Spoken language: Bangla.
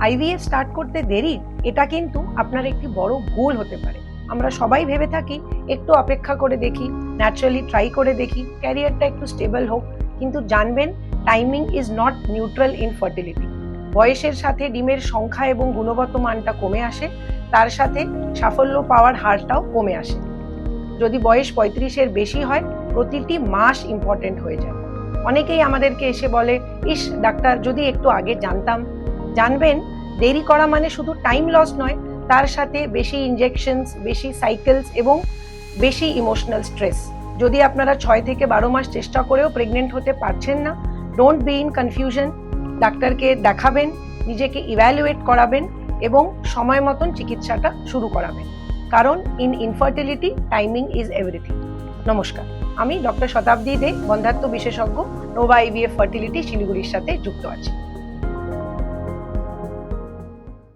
আইভিএফ স্টার্ট করতে দেরি, এটা কিন্তু আপনার একটি বড় ভুল হতে পারে। আমরা সবাই ভেবে থাকি একটু অপেক্ষা করে দেখি, ন্যাচারালি ট্রাই করে দেখি, ক্যারিয়ারটা একটু স্টেবল হোক, কিন্তু জানবেন timing is not neutral in fertility. বয়সের সাথে ডিমের সংখ্যা এবং গুণগত মানটা কমে আসে, তার সাথে সাফল্য পাওয়ার হারটাও কমে আসে। যদি বয়স 35-এর বেশি হয়, প্রতিটি মাস ইম্পর্টেন্ট হয়ে যায়। অনেকেই আমাদেরকে এসে বলে, ইস ডাক্তার যদি একটু আগে জানতাম। জানবেন দেরি করা মানে শুধু টাইম লস নয়, তার সাথে বেশি ইনজেকশনস, বেশি সাইকেলস এবং বেশি ইমোশনাল স্ট্রেস। যদি আপনারা 6 থেকে 12 মাস চেষ্টা করেও প্রেগনেন্ট হতে পারছেন না, ডোন্ট বি ইন কনফিউশন। ডাক্তারকে দেখাবেন, নিজেকে ইভ্যালুয়েট করাবেন এবং সময় মতন চিকিৎসাটা শুরু করাবেন, কারণ in infertility timing is everything. নমস্কার, আমি ডক্টর শতাব্দী দে, বন্ধ্যাত্ব বিশেষজ্ঞ, নোভা আইভিএফ ফার্টিলিটি শিলিগুড়ির সাথে যুক্ত আছি।